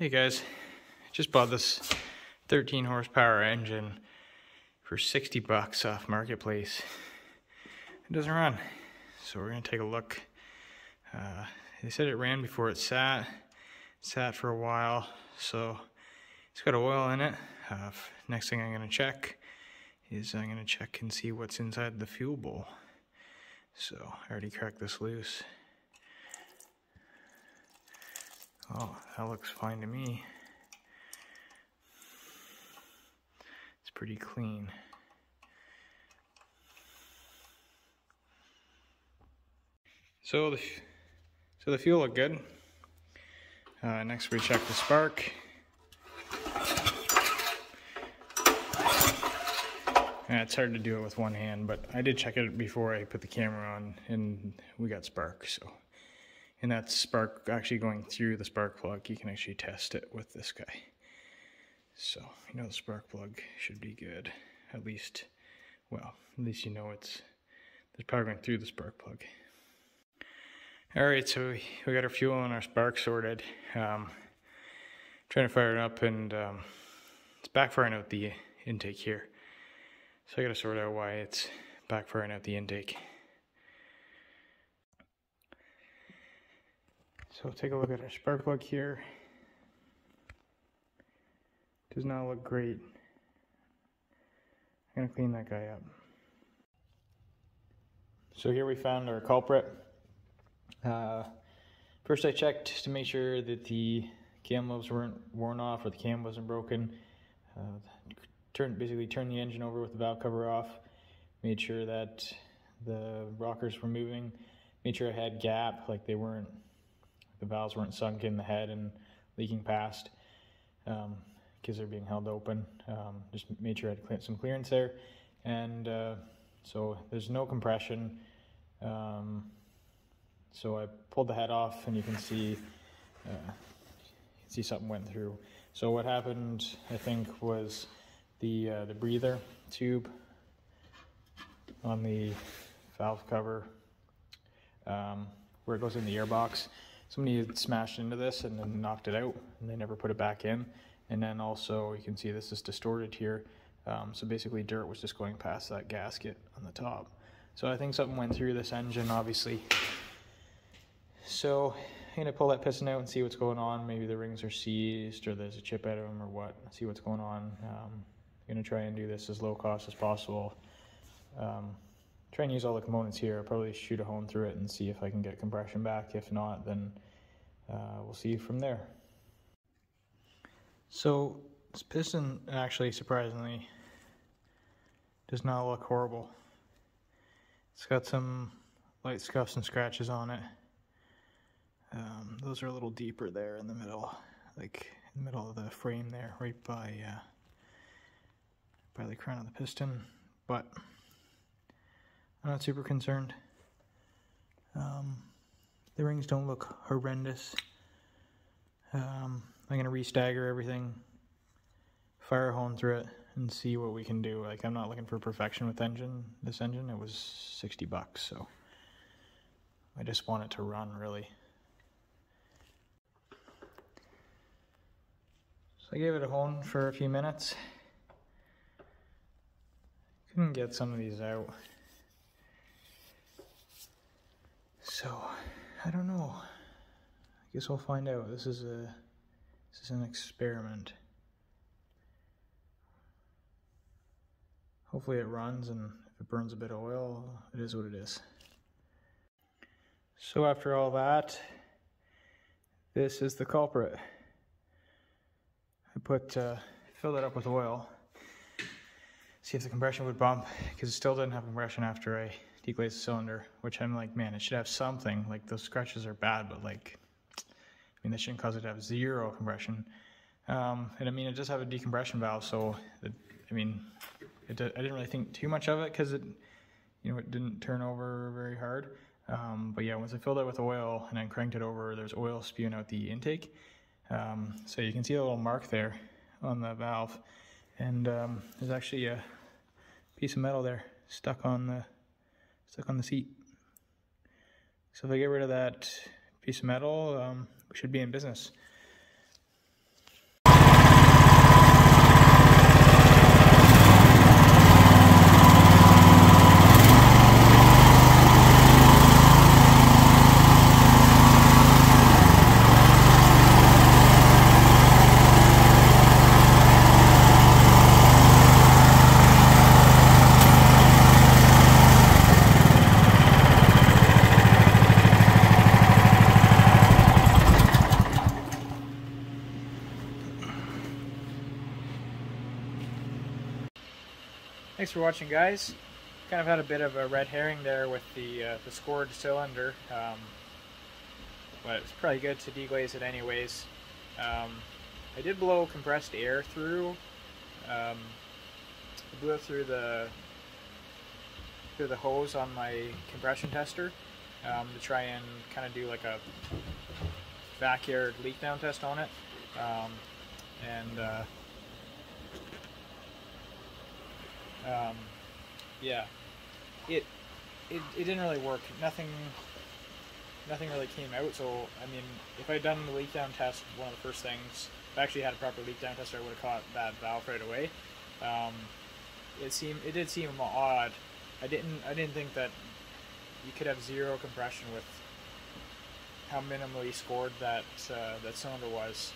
Hey guys, just bought this 13 horsepower engine for 60 bucks off Marketplace. It doesn't run, so we're gonna take a look. They said it ran before it sat for a while, so it's got oil in it. Next thing I'm gonna check is I'm gonna check and see what's inside the fuel bowl. So I already cracked this loose. Oh, that looks fine to me. It's pretty clean. So the fuel looked good. Next we check the spark. It's hard to do it with one hand, but I did check it before I put the camera on, and we got spark. So, and that spark actually going through the spark plug, you can actually test it with this guy. So you know the spark plug should be good, at least. Well, at least you know there's power going through the spark plug. All right, so we got our fuel and our spark sorted. Trying to fire it up, and it's backfiring out the intake here. So I gotta sort out why it's backfiring out the intake. So take a look at our spark plug here. Does not look great. I'm gonna clean that guy up. So here we found our culprit. First I checked to make sure that the cam lobes weren't worn off or the cam wasn't broken. Basically turned the engine over with the valve cover off, made sure that the rockers were moving, made sure I had gap, like the valves weren't sunk in the head and leaking past because they're being held open. Just made sure I had some clearance there, and so there's no compression. So I pulled the head off, and you can see something went through. So what happened, I think, was the breather tube on the valve cover, where it goes in the airbox. Somebody had smashed into this and then knocked it out, and they never put it back in. And then also you can see this is distorted here. So basically dirt was just going past that gasket on the top. So I think something went through this engine, obviously. So I'm gonna pull that piston out and see what's going on. Maybe the rings are seized or there's a chip out of them or what. See what's going on. I'm gonna try and do this as low cost as possible. Try and use all the components here. I'll probably shoot a hone through it and see if I can get compression back. If not, then we'll see from there. So this piston actually, surprisingly, does not look horrible. It's got some light scuffs and scratches on it. Those are a little deeper there in the middle, like in the middle of the frame there, right by the crown of the piston, but I'm not super concerned. The rings don't look horrendous. I'm going to re-stagger everything, fire a hone through it, and see what we can do. Like, I'm not looking for perfection with this engine. It was 60 bucks, so I just want it to run, really. So I gave it a hone for a few minutes. Couldn't get some of these out. So, I don't know. I guess we'll find out. This is an experiment. Hopefully it runs, and if it burns a bit of oil, it is what it is. So after all that, this is the culprit. I filled it up with oil. See if the compression would bump, because it still didn't have compression after I deglazed the cylinder, which I'm like, man, it should have something. Like, those scratches are bad, but like, I mean, this shouldn't cause it to have zero compression. And I mean, it does have a decompression valve, so I didn't really think too much of it, because it didn't turn over very hard. But yeah, once I filled it with oil and then cranked it over, there's oil spewing out the intake. So you can see a little mark there on the valve, and there's actually a piece of metal there stuck on the seat. So if I get rid of that piece of metal, we should be in business. Thanks for watching, guys. Kind of had a bit of a red herring there with the scored cylinder, but it's probably good to deglaze it anyways. I did blow compressed air through. I blew it through the hose on my compression tester to try and kind of do like a backyard leak down test on it, yeah, it didn't really work. Nothing really came out. So I mean, if I'd done the leak down test, one of the first things, if I actually had a proper leak down tester, I would have caught that valve right away. It did seem odd. I didn't think that you could have zero compression with how minimally scored that cylinder was.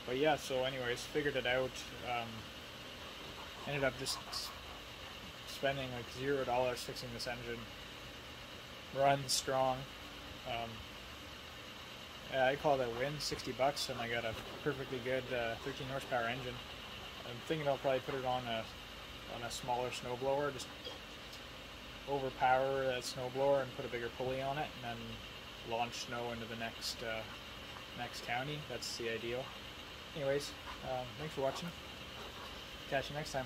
But yeah, so anyways, figured it out. Ended up just spending like $0 fixing this engine. Runs strong. I call it a win, $60, and I got a perfectly good 13 horsepower engine. I'm thinking I'll probably put it on a smaller snowblower, just overpower that snowblower and put a bigger pulley on it, and then launch snow into the next county. That's the ideal. Anyways, thanks for watching. Catch you next time.